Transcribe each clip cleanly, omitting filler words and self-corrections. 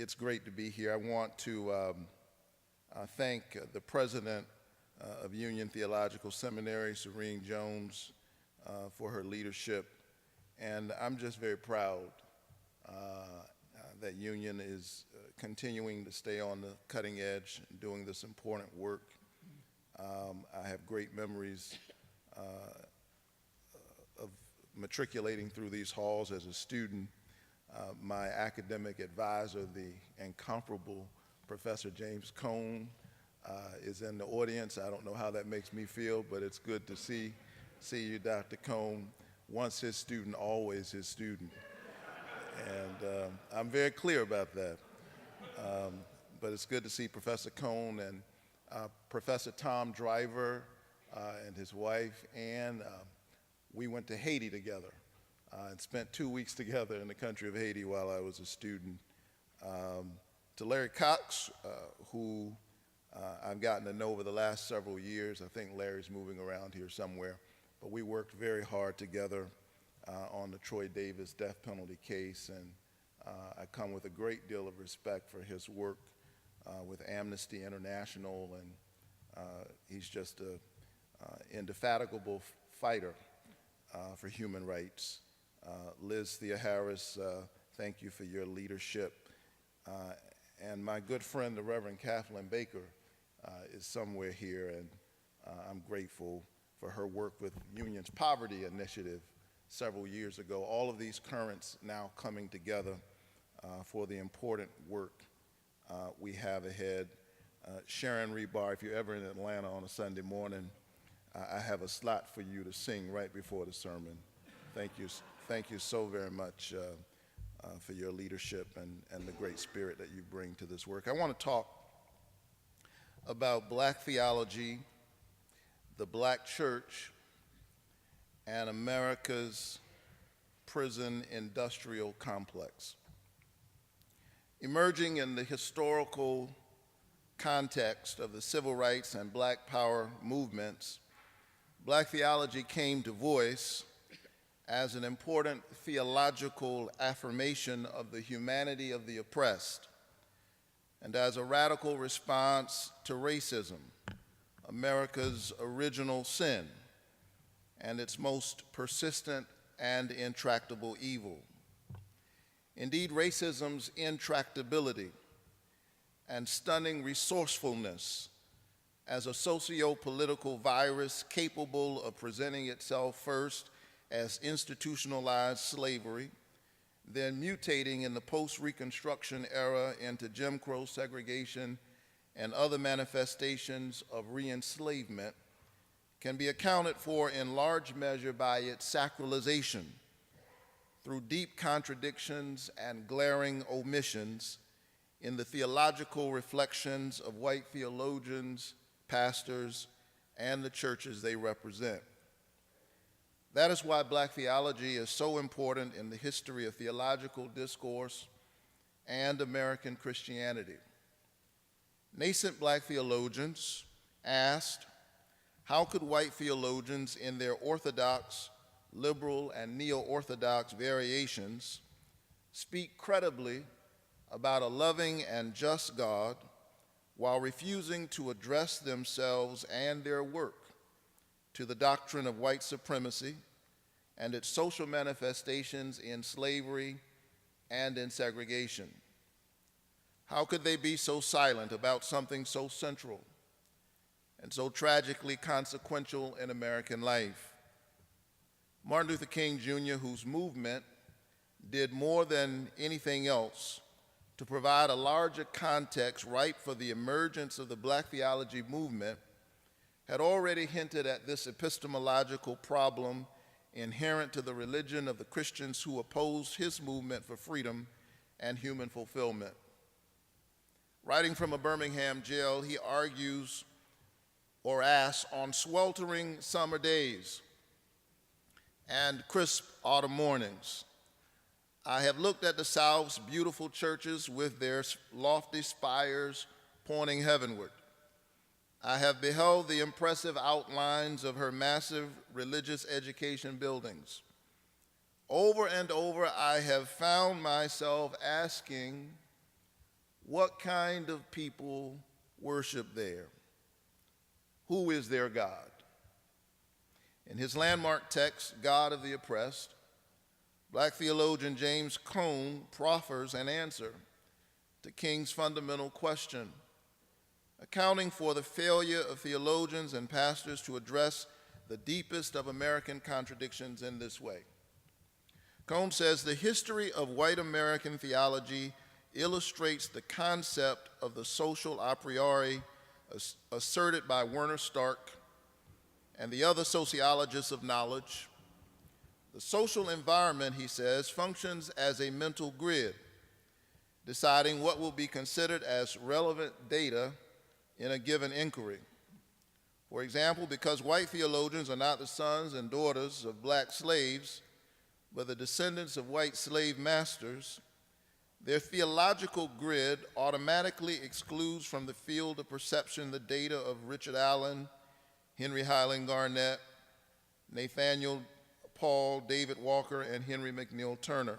It's great to be here. I want to thank the president of Union Theological Seminary, Serene Jones, for her leadership. And I'm just very proud that Union is continuing to stay on the cutting edge, doing this important work. I have great memories of matriculating through these halls as a student. My academic advisor, the incomparable Professor James Cone, is in the audience. I don't know how that makes me feel, but it's good to see you, Dr. Cone. Once his student, always his student. And I'm very clear about that. But it's good to see Professor Cone and Professor Tom Driver and his wife, and we went to Haiti together and spent 2 weeks together in the country of Haiti while I was a student. To Larry Cox, who I've gotten to know over the last several years. I think Larry's moving around here somewhere, but we worked very hard together on the Troy Davis death penalty case, and I come with a great deal of respect for his work with Amnesty International, and he's just an indefatigable fighter for human rights. Liz Thea Harris, thank you for your leadership. And my good friend, the Reverend Kathleen Baker, is somewhere here, and I'm grateful for her work with Union's Poverty Initiative several years ago. All of these currents now coming together for the important work we have ahead. Sharon Rebar, if you're ever in Atlanta on a Sunday morning, I have a slot for you to sing right before the sermon. Thank you so very much for your leadership and the great spirit that you bring to this work. I want to talk about black theology, the black church, and America's prison industrial complex. Emerging in the historical context of the civil rights and black power movements, black theology came to voice as an important theological affirmation of the humanity of the oppressed, and as a radical response to racism, America's original sin, and its most persistent and intractable evil. Indeed, racism's intractability and stunning resourcefulness as a socio-political virus capable of presenting itself first as institutionalized slavery, then mutating in the post-Reconstruction era into Jim Crow segregation and other manifestations of re-enslavement, can be accounted for in large measure by its sacralization through deep contradictions and glaring omissions in the theological reflections of white theologians, pastors, and the churches they represent. That is why black theology is so important in the history of theological discourse and American Christianity. Nascent black theologians asked, how could white theologians in their orthodox, liberal, and neo-orthodox variations speak credibly about a loving and just God while refusing to address themselves and their work to the doctrine of white supremacy and its social manifestations in slavery and in segregation? How could they be so silent about something so central and so tragically consequential in American life? Martin Luther King Jr., whose movement did more than anything else to provide a larger context ripe for the emergence of the black theology movement, had already hinted at this epistemological problem inherent to the religion of the Christians who opposed his movement for freedom and human fulfillment. Writing from a Birmingham jail, he argues or asks, on sweltering summer days and crisp autumn mornings, I have looked at the South's beautiful churches with their lofty spires pointing heavenward. I have beheld the impressive outlines of her massive religious education buildings. Over and over, I have found myself asking, what kind of people worship there? Who is their God? In his landmark text, God of the Oppressed, Black theologian James Cone proffers an answer to King's fundamental question, accounting for the failure of theologians and pastors to address the deepest of American contradictions in this way. Cone says the history of white American theology illustrates the concept of the social a priori asserted by Werner Stark and the other sociologists of knowledge. The social environment, he says, functions as a mental grid, deciding what will be considered as relevant data in a given inquiry. For example, because white theologians are not the sons and daughters of black slaves, but the descendants of white slave masters, their theological grid automatically excludes from the field of perception the data of Richard Allen, Henry Highland Garnett, Nathaniel Paul, David Walker, and Henry McNeil Turner.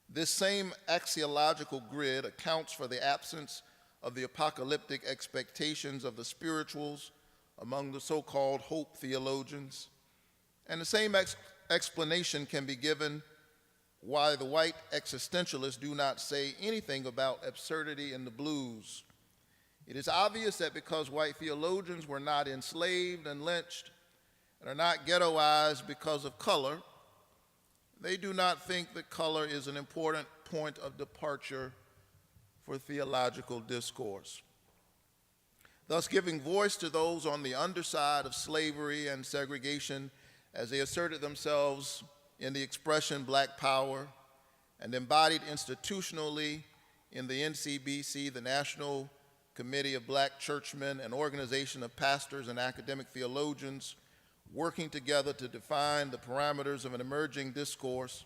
This same axiological grid accounts for the absence of the apocalyptic expectations of the spirituals among the so-called hope theologians. And the same explanation can be given why the white existentialists do not say anything about absurdity in the blues. It is obvious that because white theologians were not enslaved and lynched and are not ghettoized because of color, they do not think that color is an important point of departure for theological discourse, thus giving voice to those on the underside of slavery and segregation as they asserted themselves in the expression Black Power and embodied institutionally in the NCBC, the National Committee of Black Churchmen, an organization of pastors and academic theologians working together to define the parameters of an emerging discourse.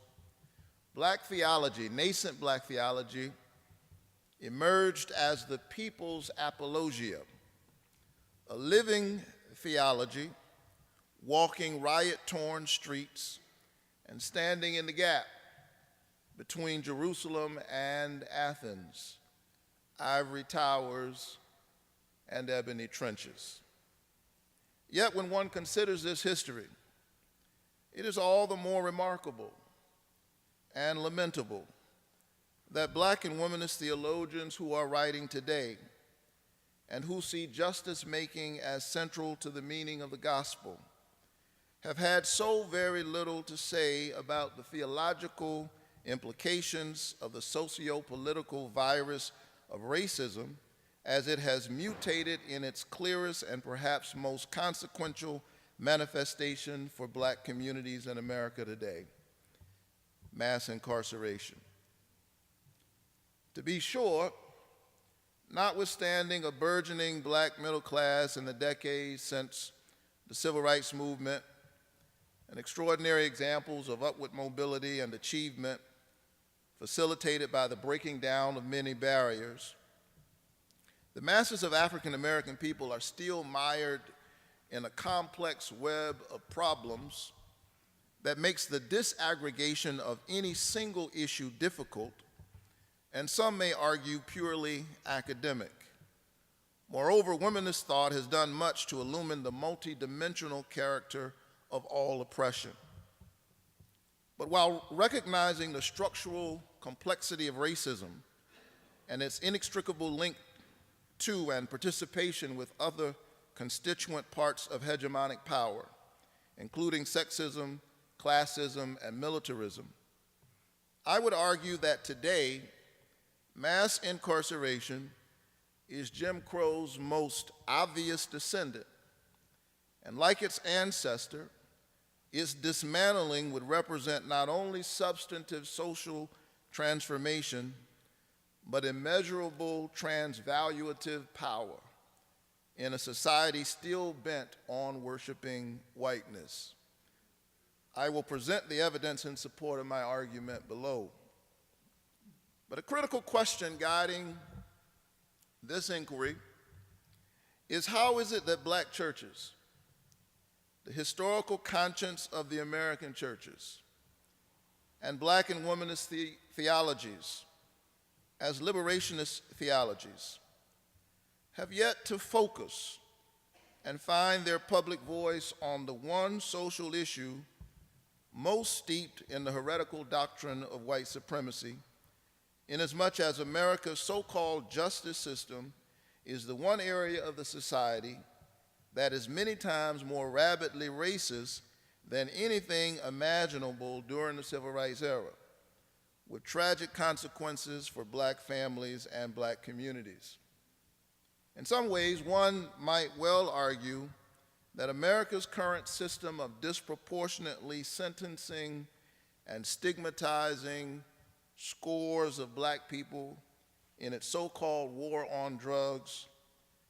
Black theology, nascent black theology, emerged as the people's apologia, a living theology walking riot-torn streets and standing in the gap between Jerusalem and Athens, ivory towers and ebony trenches. Yet when one considers this history, it is all the more remarkable and lamentable that black and womanist theologians who are writing today and who see justice-making as central to the meaning of the gospel have had so very little to say about the theological implications of the socio-political virus of racism as it has mutated in its clearest and perhaps most consequential manifestation for black communities in America today: mass incarceration. To be sure, notwithstanding a burgeoning black middle class in the decades since the civil rights movement and extraordinary examples of upward mobility and achievement facilitated by the breaking down of many barriers, the masses of African American people are still mired in a complex web of problems that makes the disaggregation of any single issue difficult, and some may argue purely academic. Moreover, womanist thought has done much to illumine the multidimensional character of all oppression. But while recognizing the structural complexity of racism and its inextricable link to and participation with other constituent parts of hegemonic power, including sexism, classism, and militarism, I would argue that today, mass incarceration is Jim Crow's most obvious descendant, and like its ancestor, its dismantling would represent not only substantive social transformation, but immeasurable transvaluative power in a society still bent on worshiping whiteness. I will present the evidence in support of my argument below. But a critical question guiding this inquiry is, how is it that black churches, the historical conscience of the American churches, and black and womanist theologies, as liberationist theologies have yet to focus and find their public voice on the one social issue most steeped in the heretical doctrine of white supremacy, inasmuch as America's so-called justice system is the one area of the society that is many times more rabidly racist than anything imaginable during the Civil Rights era, with tragic consequences for black families and black communities. In some ways, one might well argue that America's current system of disproportionately sentencing and stigmatizing scores of black people in its so-called war on drugs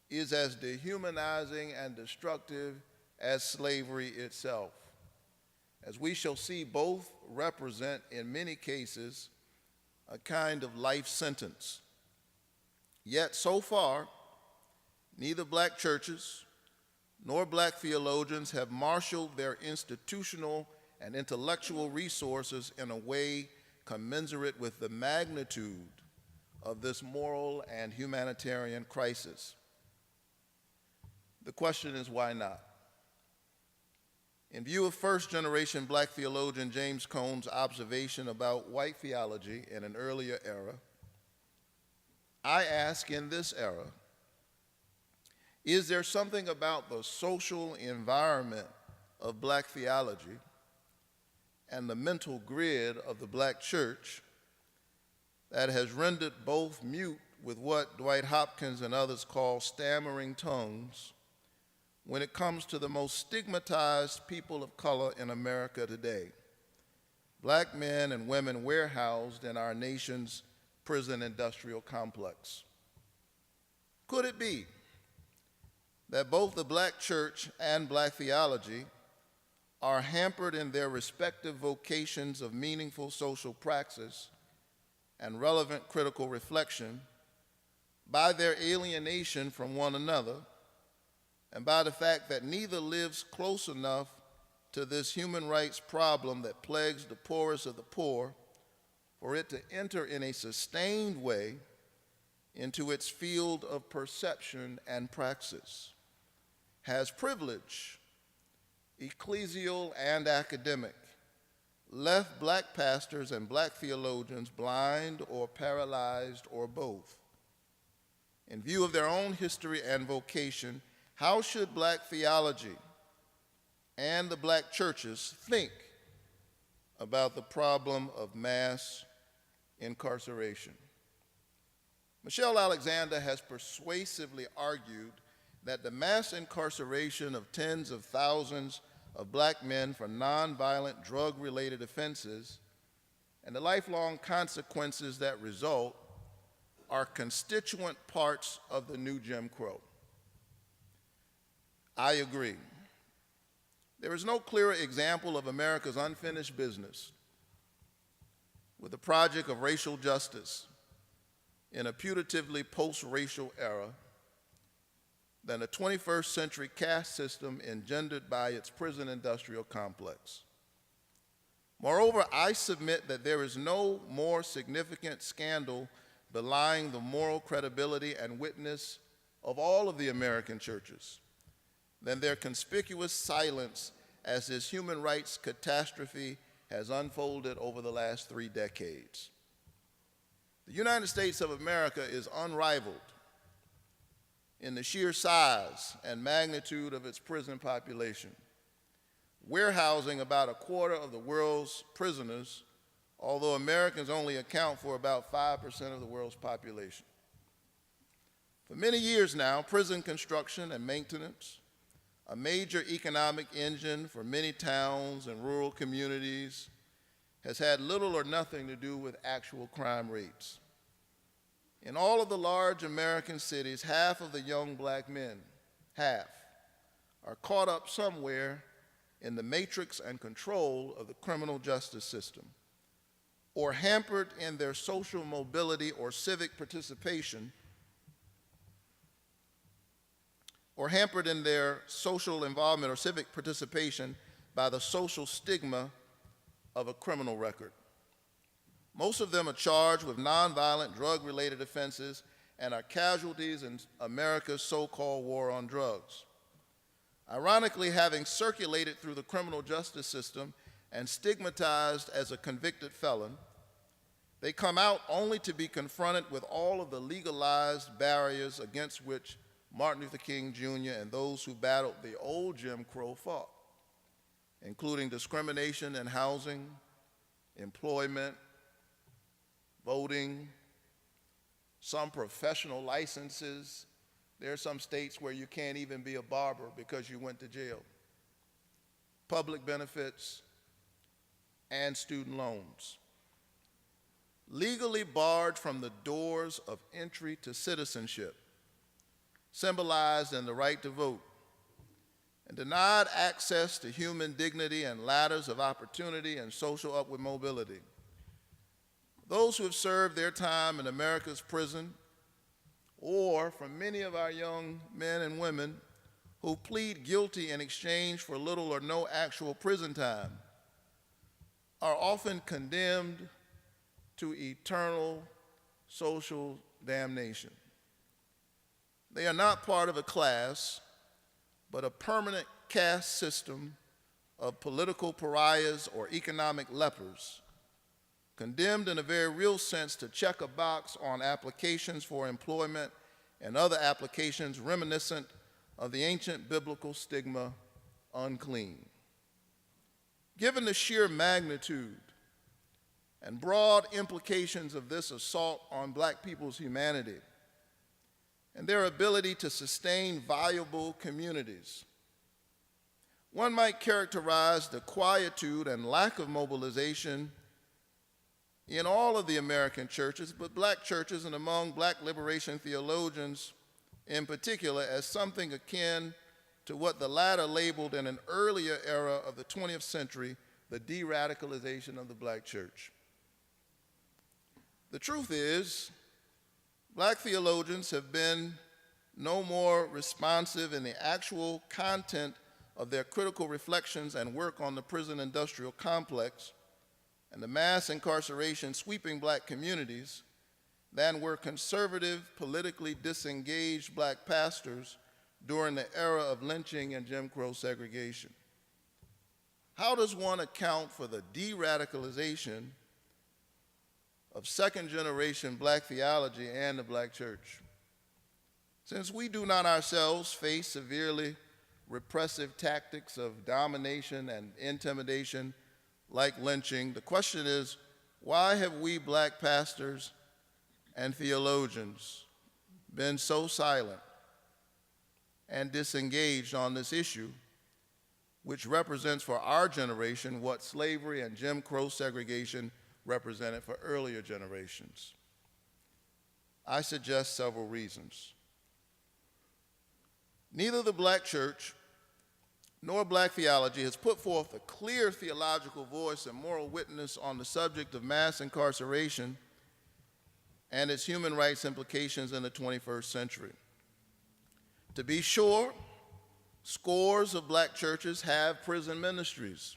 is as dehumanizing and destructive as slavery itself. As we shall see, both represent, in many cases, a kind of life sentence. Yet, so far, neither black churches nor black theologians have marshaled their institutional and intellectual resources in a way commensurate with the magnitude of this moral and humanitarian crisis. The question is, why not? In view of first-generation black theologian James Cone's observation about white theology in an earlier era, I ask, in this era, is there something about the social environment of black theology and the mental grid of the black church that has rendered both mute with what Dwight Hopkins and others call stammering tongues when it comes to the most stigmatized people of color in America today, black men and women warehoused in our nation's prison industrial complex? Could it be that both the black church and black theology are hampered in their respective vocations of meaningful social praxis and relevant critical reflection by their alienation from one another and by the fact that neither lives close enough to this human rights problem that plagues the poorest of the poor for it to enter in a sustained way into its field of perception and praxis? Has privilege, ecclesial and academic, left black pastors and black theologians blind or paralyzed or both? In view of their own history and vocation, how should black theology and the black churches think about the problem of mass incarceration? Michelle Alexander has persuasively argued that the mass incarceration of tens of thousands of black men for nonviolent drug-related offenses and the lifelong consequences that result are constituent parts of the new Jim Crow. I agree. There is no clearer example of America's unfinished business with the project of racial justice in a putatively post-racial era than a 21st century caste system engendered by its prison industrial complex. Moreover, I submit that there is no more significant scandal belying the moral credibility and witness of all of the American churches than their conspicuous silence as this human rights catastrophe has unfolded over the last 3 decades. The United States of America is unrivaled in the sheer size and magnitude of its prison population, warehousing about a quarter of the world's prisoners, although Americans only account for about 5% of the world's population. For many years now, prison construction and maintenance, a major economic engine for many towns and rural communities, has had little or nothing to do with actual crime rates. In all of the large American cities, half of the young black men, are caught up somewhere in the matrix and control of the criminal justice system, or hampered in their social mobility or civic participation, or hampered in their social involvement or civic participation by the social stigma of a criminal record. Most of them are charged with nonviolent drug-related offenses and are casualties in America's so-called war on drugs. Ironically, having circulated through the criminal justice system and stigmatized as a convicted felon, they come out only to be confronted with all of the legalized barriers against which Martin Luther King Jr. and those who battled the old Jim Crow fought, including discrimination in housing, employment, voting, some professional licenses. There are some states where you can't even be a barber because you went to jail. Public benefits and student loans. Legally barred from the doors of entry to citizenship, symbolized in the right to vote, and denied access to human dignity and ladders of opportunity and social upward mobility. Those who have served their time in America's prison, or for many of our young men and women who plead guilty in exchange for little or no actual prison time, are often condemned to eternal social damnation. They are not part of a class, but a permanent caste system of political pariahs or economic lepers, condemned in a very real sense to check a box on applications for employment and other applications reminiscent of the ancient biblical stigma, unclean. Given the sheer magnitude and broad implications of this assault on black people's humanity and their ability to sustain viable communities, one might characterize the quietude and lack of mobilization in all of the American churches, but black churches and among black liberation theologians in particular, as something akin to what the latter labeled in an earlier era of the 20th century, the de-radicalization of the black church. The truth is, black theologians have been no more responsive in the actual content of their critical reflections and work on the prison industrial complex and the mass incarceration sweeping black communities than were conservative, politically disengaged black pastors during the era of lynching and Jim Crow segregation. How does one account for the de-radicalization of second-generation black theology and the black church? Since we do not ourselves face severely repressive tactics of domination and intimidation like lynching, the question is, why have we black pastors and theologians been so silent and disengaged on this issue, which represents for our generation what slavery and Jim Crow segregation represented for earlier generations? I suggest several reasons. Neither the black church nor black theology has put forth a clear theological voice and moral witness on the subject of mass incarceration and its human rights implications in the 21st century. To be sure, scores of black churches have prison ministries,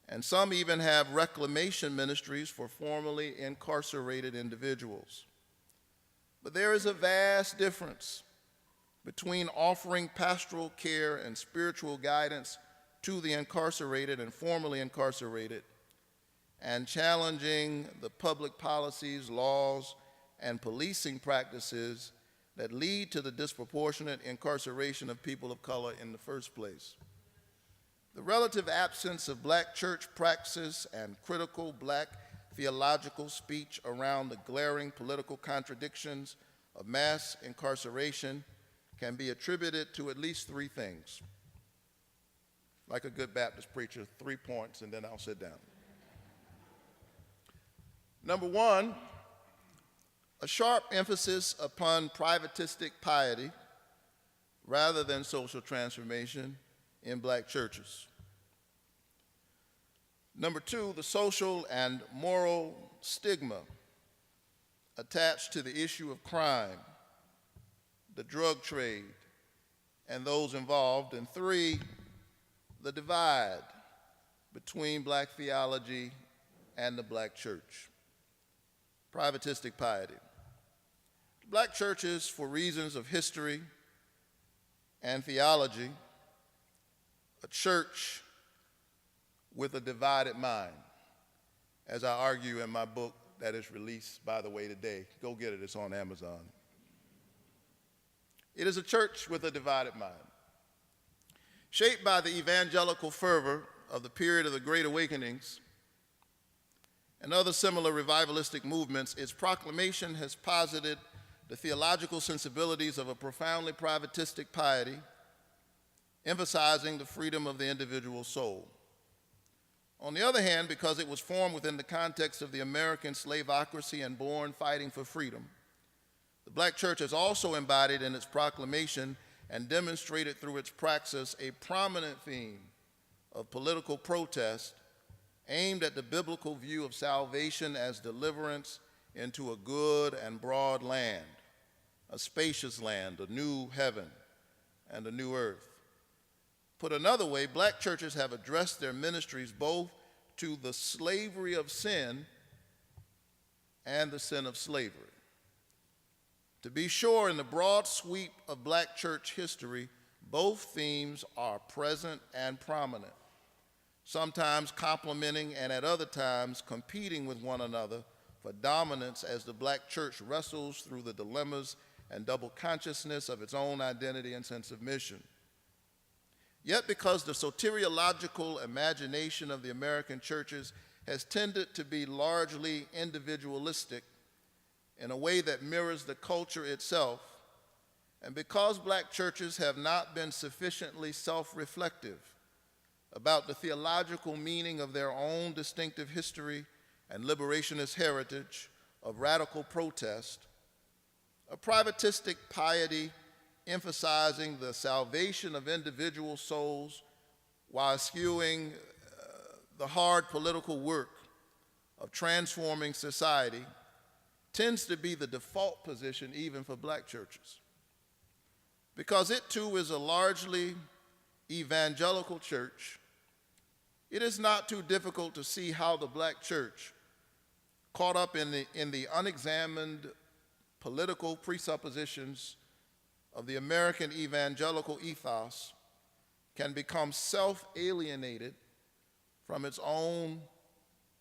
and some even have reclamation ministries for formerly incarcerated individuals. But there is a vast difference between offering pastoral care and spiritual guidance to the incarcerated and formerly incarcerated and challenging the public policies, laws, and policing practices that lead to the disproportionate incarceration of people of color in the first place. The relative absence of black church praxis and critical black theological speech around the glaring political contradictions of mass incarceration can be attributed to at least three things. Like a good Baptist preacher, 3 points, and then I'll sit down. Number one, a sharp emphasis upon privatistic piety rather than social transformation in black churches. Number two, the social and moral stigma attached to the issue of crime, the drug trade, and those involved. And three, the divide between black theology and the black church. Privatistic piety. Black churches, for reasons of history and theology, a church with a divided mind, as I argue in my book that is released, by the way, today. Go get it, it's on Amazon. It is a church with a divided mind. Shaped by the evangelical fervor of the period of the Great Awakenings and other similar revivalistic movements, its proclamation has posited the theological sensibilities of a profoundly privatistic piety, emphasizing the freedom of the individual soul. On the other hand, because it was formed within the context of the American slavocracy and born fighting for freedom, the black church has also embodied in its proclamation and demonstrated through its praxis a prominent theme of political protest aimed at the biblical view of salvation as deliverance into a good and broad land, a spacious land, a new heaven and a new earth. Put another way, black churches have addressed their ministries both to the slavery of sin and the sin of slavery. To be sure, in the broad sweep of black church history, both themes are present and prominent, sometimes complementing and at other times competing with one another for dominance as the black church wrestles through the dilemmas and double consciousness of its own identity and sense of mission. Yet because the soteriological imagination of the American churches has tended to be largely individualistic in a way that mirrors the culture itself, and because black churches have not been sufficiently self-reflective about the theological meaning of their own distinctive history and liberationist heritage of radical protest, a privatistic piety emphasizing the salvation of individual souls while skewing the hard political work of transforming society tends to be the default position even for black churches. Because it too is a largely evangelical church, it is not too difficult to see how the black church, caught up in the unexamined political presuppositions of the American evangelical ethos, can become self-alienated from its own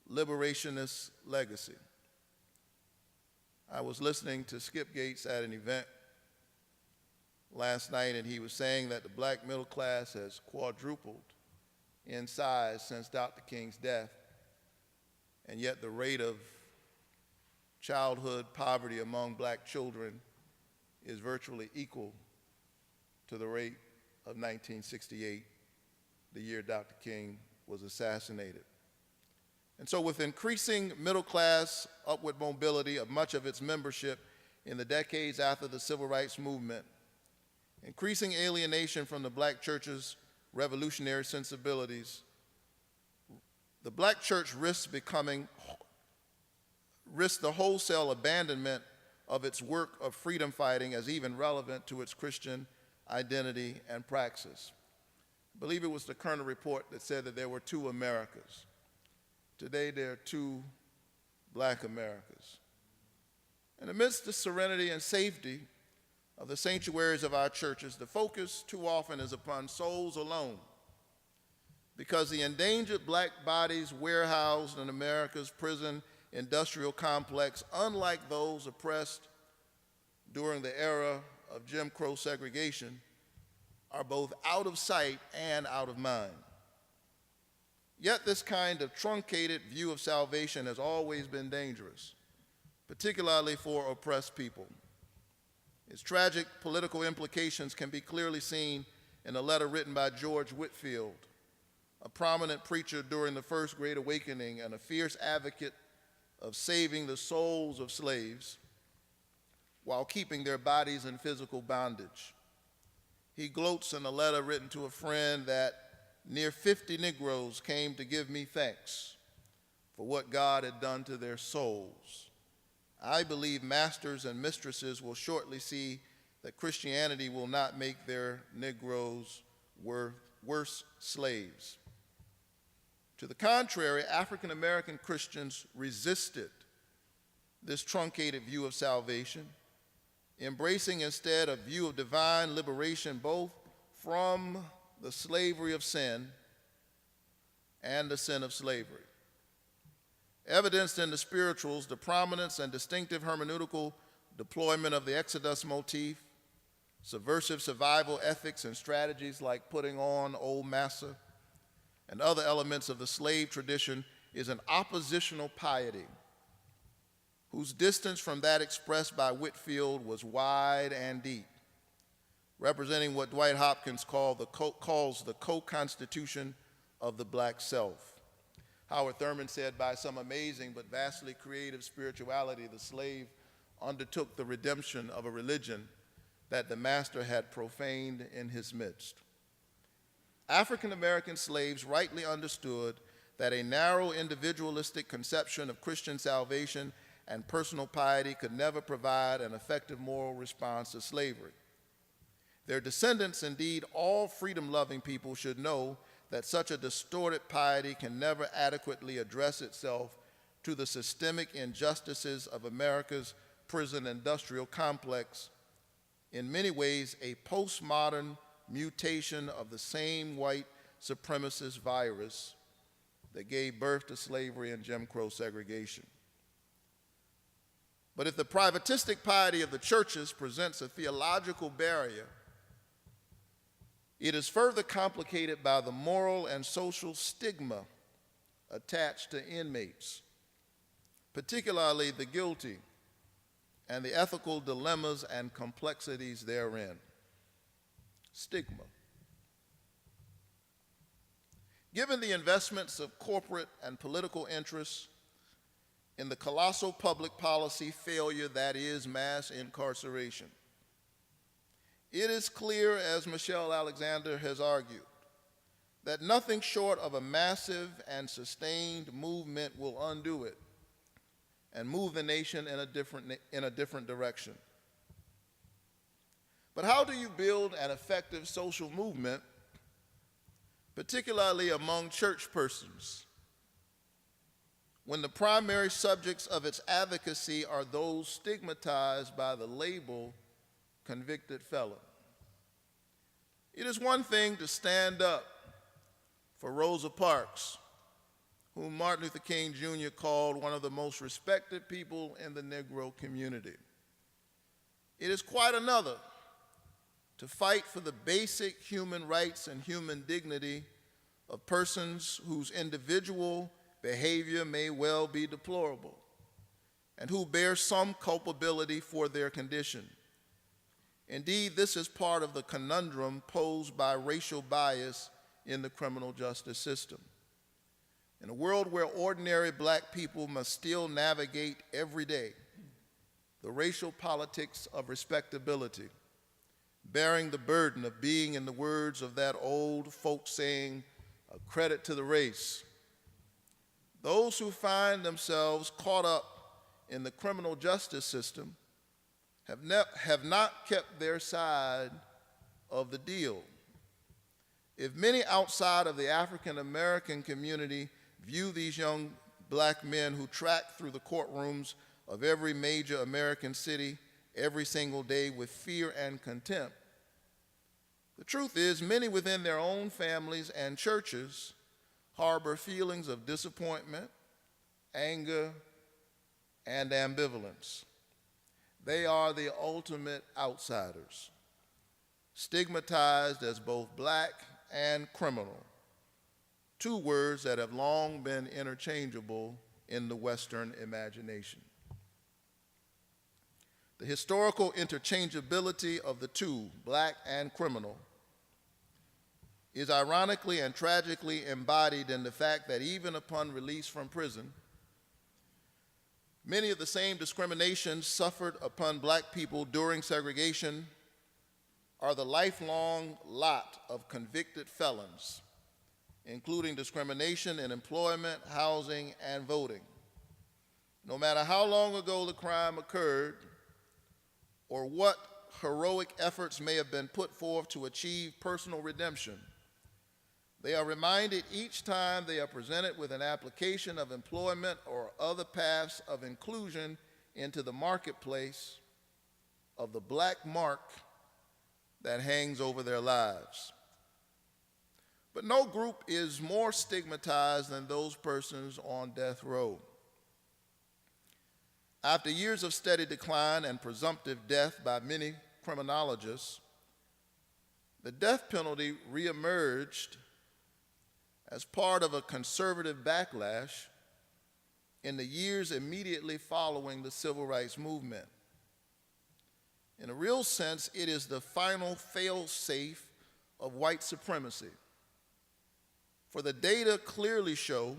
liberationist legacy. I was listening to Skip Gates at an event last night, and he was saying that the black middle class has quadrupled in size since Dr. King's death, and yet the rate of childhood poverty among black children is virtually equal to the rate of 1968, the year Dr. King was assassinated. And so with increasing middle class upward mobility of much of its membership in the decades after the civil rights movement, increasing alienation from the black church's revolutionary sensibilities, the black church risks the wholesale abandonment of its work of freedom fighting as even relevant to its Christian identity and praxis. I believe it was the Kerner report that said that there were two Americas. Today there are two black Americas. And amidst the serenity and safety of the sanctuaries of our churches, the focus too often is upon souls alone, because the endangered black bodies warehoused in America's prison industrial complex, unlike those oppressed during the era of Jim Crow segregation, are both out of sight and out of mind. Yet this kind of truncated view of salvation has always been dangerous, particularly for oppressed people. Its tragic political implications can be clearly seen in a letter written by George Whitefield, a prominent preacher during the First Great Awakening and a fierce advocate of saving the souls of slaves while keeping their bodies in physical bondage. He gloats in a letter written to a friend that near 50 Negroes came to give me thanks for what God had done to their souls. I believe masters and mistresses will shortly see that Christianity will not make their Negroes worse slaves. To the contrary, African American Christians resisted this truncated view of salvation, embracing instead a view of divine liberation both from the slavery of sin and the sin of slavery. Evidenced in the spirituals, the prominence and distinctive hermeneutical deployment of the Exodus motif, subversive survival ethics and strategies like putting on old massa, and other elements of the slave tradition is an oppositional piety whose distance from that expressed by Whitefield was wide and deep, representing what Dwight Hopkins calls the co-constitution of the black self. Howard Thurman said, by some amazing but vastly creative spirituality, the slave undertook the redemption of a religion that the master had profaned in his midst. African American slaves rightly understood that a narrow individualistic conception of Christian salvation and personal piety could never provide an effective moral response to slavery. Their descendants, indeed all freedom-loving people, should know that such a distorted piety can never adequately address itself to the systemic injustices of America's prison industrial complex, in many ways a postmodern mutation of the same white supremacist virus that gave birth to slavery and Jim Crow segregation. But if the privatistic piety of the churches presents a theological barrier, it is further complicated by the moral and social stigma attached to inmates, particularly the guilty, and the ethical dilemmas and complexities therein. Stigma. Given the investments of corporate and political interests in the colossal public policy failure that is mass incarceration, it is clear, as Michelle Alexander has argued, that nothing short of a massive and sustained movement will undo it and move the nation in a different direction. But how do you build an effective social movement, particularly among church persons, when the primary subjects of its advocacy are those stigmatized by the label convicted felon? It is one thing to stand up for Rosa Parks, whom Martin Luther King Jr. called one of the most respected people in the Negro community. It is quite another to fight for the basic human rights and human dignity of persons whose individual behavior may well be deplorable and who bear some culpability for their condition. Indeed, this is part of the conundrum posed by racial bias in the criminal justice system. In a world where ordinary black people must still navigate every day the racial politics of respectability, bearing the burden of being, in the words of that old folk saying, a credit to the race, those who find themselves caught up in the criminal justice system have not kept their side of the deal. If many outside of the African American community view these young black men who track through the courtrooms of every major American city every single day with fear and contempt, the truth is many within their own families and churches harbor feelings of disappointment, anger, and ambivalence. They are the ultimate outsiders, stigmatized as both black and criminal, two words that have long been interchangeable in the Western imagination. The historical interchangeability of the two, black and criminal, is ironically and tragically embodied in the fact that even upon release from prison, many of the same discriminations suffered upon black people during segregation are the lifelong lot of convicted felons, including discrimination in employment, housing, and voting. No matter how long ago the crime occurred, or what heroic efforts may have been put forth to achieve personal redemption, They are reminded each time they are presented with an application of employment or other paths of inclusion into the marketplace of the black mark that hangs over their lives. But no group is more stigmatized than those persons on death row. After years of steady decline and presumptive death by many criminologists, the death penalty reemerged as part of a conservative backlash in the years immediately following the civil rights movement. In a real sense, it is the final fail-safe of white supremacy. For the data clearly show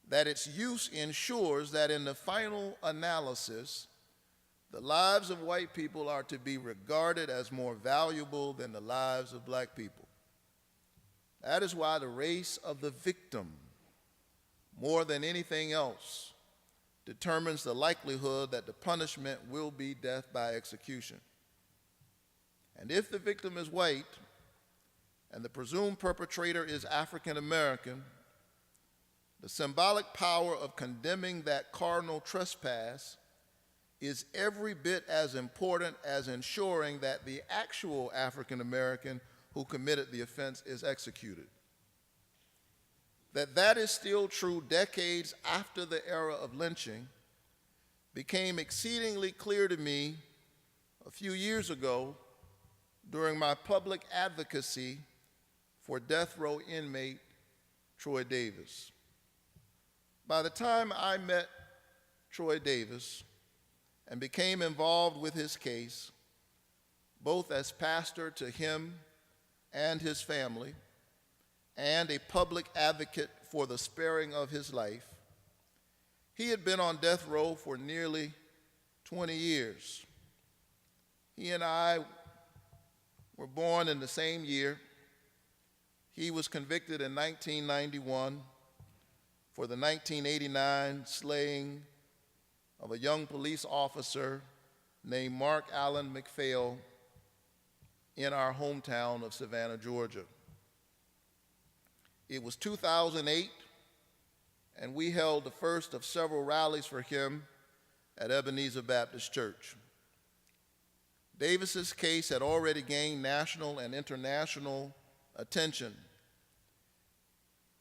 that its use ensures that in the final analysis, the lives of white people are to be regarded as more valuable than the lives of black people. That is why the race of the victim, more than anything else, determines the likelihood that the punishment will be death by execution. And if the victim is white and the presumed perpetrator is African American, the symbolic power of condemning that cardinal trespass is every bit as important as ensuring that the actual African American who committed the offense is executed. That is still true decades after the era of lynching became exceedingly clear to me a few years ago during my public advocacy for death row inmate Troy Davis. By the time I met Troy Davis and became involved with his case, both as pastor to him and his family, and a public advocate for the sparing of his life, he had been on death row for nearly 20 years. He and I were born in the same year. He was convicted in 1991 for the 1989 slaying of a young police officer named Mark Allen McPhail in our hometown of Savannah, Georgia. It was 2008, and we held the first of several rallies for him at Ebenezer Baptist Church. Davis's case had already gained national and international attention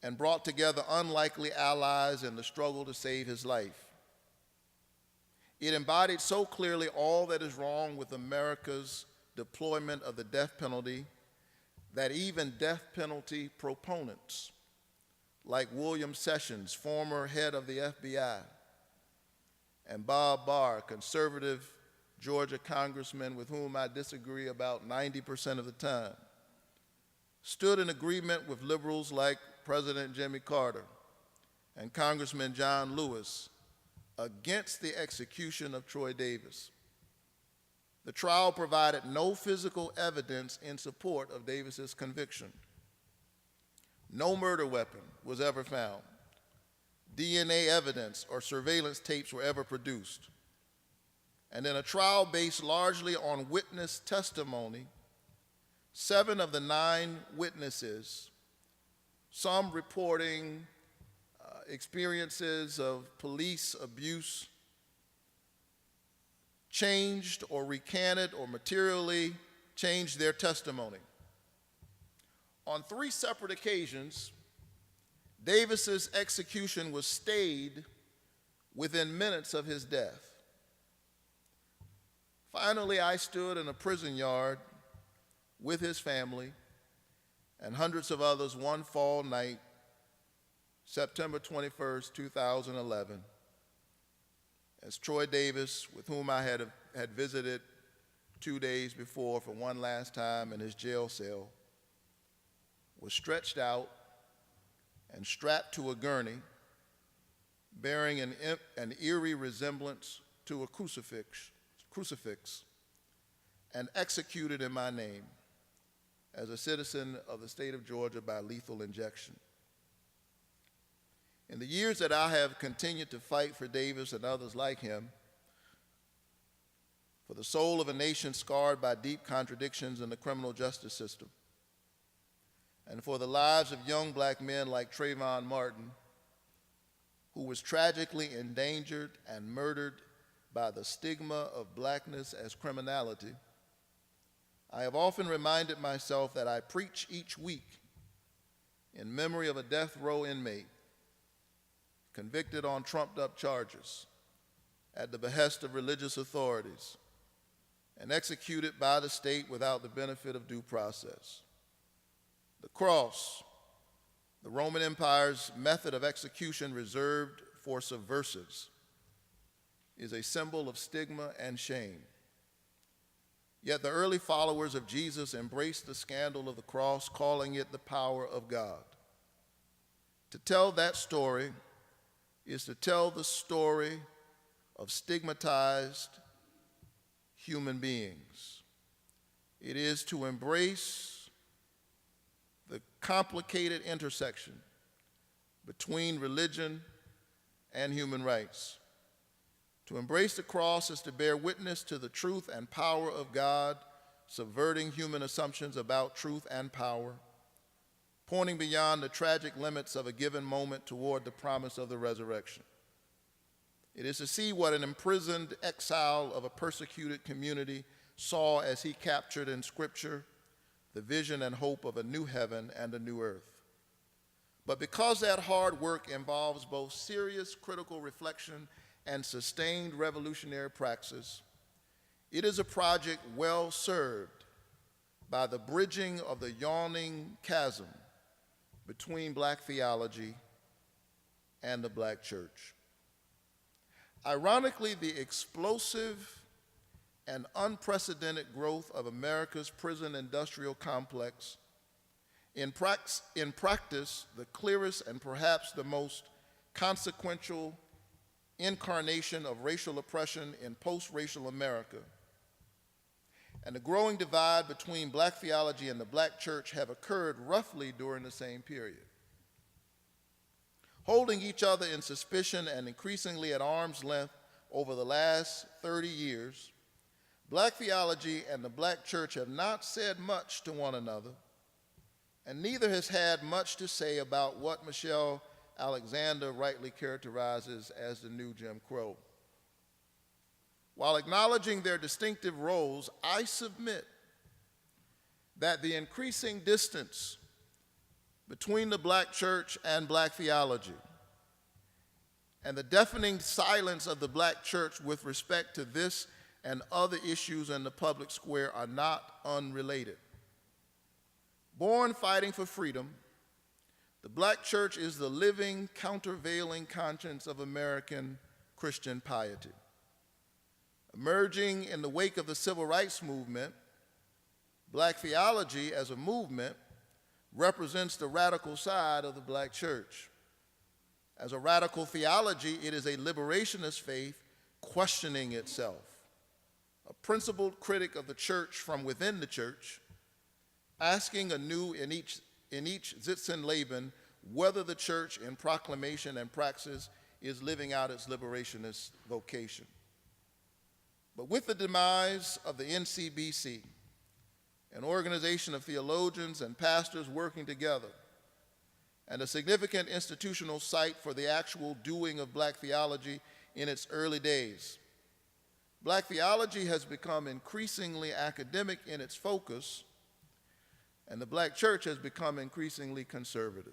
and brought together unlikely allies in the struggle to save his life. It embodied so clearly all that is wrong with America's deployment of the death penalty that even death penalty proponents, like William Sessions, former head of the FBI, and Bob Barr, conservative Georgia congressman with whom I disagree about 90% of the time, stood in agreement with liberals like President Jimmy Carter and Congressman John Lewis against the execution of Troy Davis. The trial provided no physical evidence in support of Davis's conviction. No murder weapon was ever found. DNA evidence or surveillance tapes were ever produced. And in a trial based largely on witness testimony, 7 of the 9 witnesses, some reporting experiences of police abuse, changed or recanted or materially changed their testimony. On 3 separate occasions, Davis's execution was stayed within minutes of his death. Finally, I stood in a prison yard with his family and hundreds of others one fall night, September 21st, 2011, as Troy Davis, with whom I had visited 2 days before for one last time in his jail cell, was stretched out and strapped to a gurney, bearing an eerie resemblance to a crucifix, and executed in my name as a citizen of the state of Georgia by lethal injection. In the years that I have continued to fight for Davis and others like him, for the soul of a nation scarred by deep contradictions in the criminal justice system, and for the lives of young black men like Trayvon Martin, who was tragically endangered and murdered by the stigma of blackness as criminality, I have often reminded myself that I preach each week in memory of a death row inmate convicted on trumped-up charges at the behest of religious authorities and executed by the state without the benefit of due process. The cross, the Roman Empire's method of execution reserved for subversives, is a symbol of stigma and shame. Yet the early followers of Jesus embraced the scandal of the cross, calling it the power of God. To tell that story is to tell the story of stigmatized human beings. It is to embrace the complicated intersection between religion and human rights. To embrace the cross is to bear witness to the truth and power of God, subverting human assumptions about truth and power, pointing beyond the tragic limits of a given moment toward the promise of the resurrection. It is to see what an imprisoned exile of a persecuted community saw as he captured in Scripture the vision and hope of a new heaven and a new earth. But because that hard work involves both serious critical reflection and sustained revolutionary praxis, it is a project well served by the bridging of the yawning chasm between black theology and the black church. Ironically, the explosive and unprecedented growth of America's prison industrial complex, in practice, the clearest and perhaps the most consequential incarnation of racial oppression in post-racial America, and the growing divide between black theology and the black church have occurred roughly during the same period. Holding each other in suspicion and increasingly at arm's length over the last 30 years, black theology and the black church have not said much to one another, and neither has had much to say about what Michelle Alexander rightly characterizes as the new Jim Crow. While acknowledging their distinctive roles, I submit that the increasing distance between the black church and black theology and the deafening silence of the black church with respect to this and other issues in the public square are not unrelated. Born fighting for freedom, the black church is the living, countervailing conscience of American Christian piety. Emerging in the wake of the civil rights movement, black theology as a movement represents the radical side of the black church. As a radical theology, it is a liberationist faith questioning itself, a principled critic of the church from within the church, asking anew in each Sitzenleben whether the church in proclamation and praxis is living out its liberationist vocation. But with the demise of the NCBC, an organization of theologians and pastors working together, and a significant institutional site for the actual doing of black theology in its early days, black theology has become increasingly academic in its focus, and the black church has become increasingly conservative.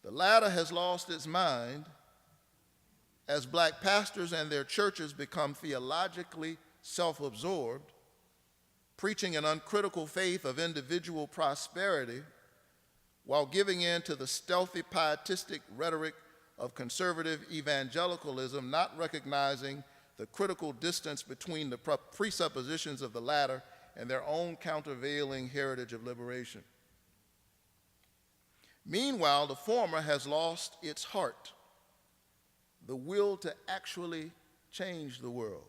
The latter has lost its mind as black pastors and their churches become theologically self-absorbed, preaching an uncritical faith of individual prosperity while giving in to the stealthy pietistic rhetoric of conservative evangelicalism, not recognizing the critical distance between the presuppositions of the latter and their own countervailing heritage of liberation. Meanwhile, the former has lost its heart, the will to actually change the world.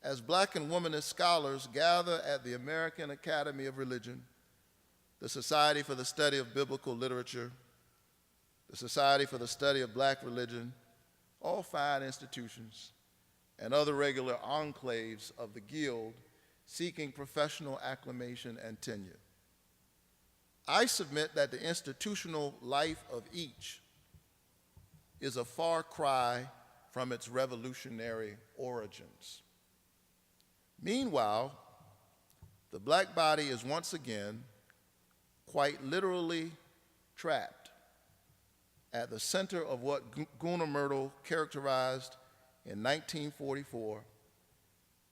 As black and womanist scholars gather at the American Academy of Religion, the Society for the Study of Biblical Literature, the Society for the Study of Black Religion, all fine institutions, and other regular enclaves of the Guild seeking professional acclamation and tenure. I submit that the institutional life of each is a far cry from its revolutionary origins. Meanwhile, the black body is once again quite literally trapped at the center of what Gunnar Myrdal characterized in 1944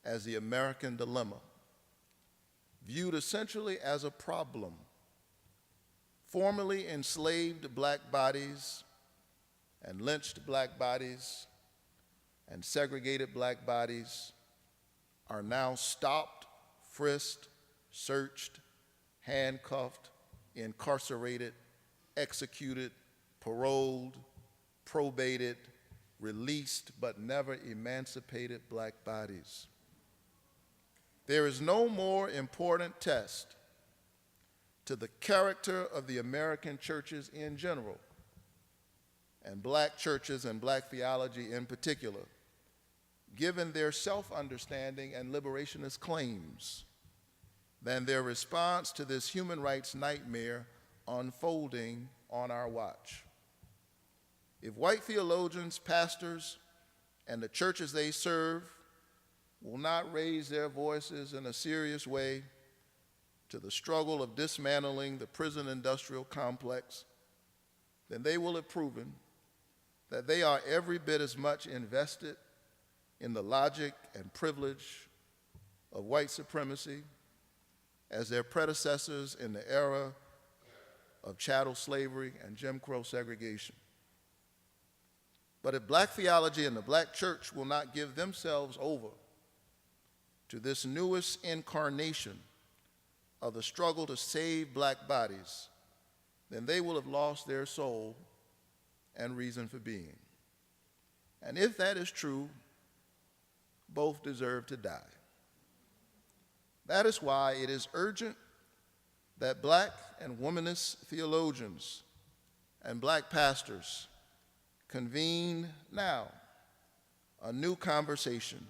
as the American dilemma, viewed essentially as a problem. Formerly enslaved black bodies and lynched black bodies and segregated black bodies are now stopped, frisked, searched, handcuffed, incarcerated, executed, paroled, probated, released, but never emancipated black bodies. There is no more important test to the character of the American churches in general, and black churches and black theology in particular, given their self-understanding and liberationist claims, than their response to this human rights nightmare unfolding on our watch. If white theologians, pastors, and the churches they serve will not raise their voices in a serious way to the struggle of dismantling the prison industrial complex, then they will have proven that they are every bit as much invested in the logic and privilege of white supremacy as their predecessors in the era of chattel slavery and Jim Crow segregation. But if black theology and the black church will not give themselves over to this newest incarnation of the struggle to save black bodies, then they will have lost their soul and reason for being. And if that is true, both deserve to die. That is why it is urgent that black and womanist theologians and black pastors convene now a new conversation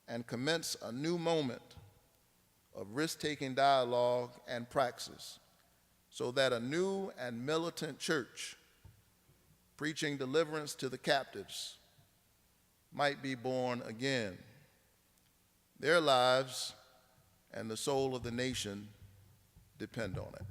and commence a new moment of risk-taking dialogue and praxis, so that a new and militant church preaching deliverance to the captives might be born again. Their lives and the soul of the nation depend on it.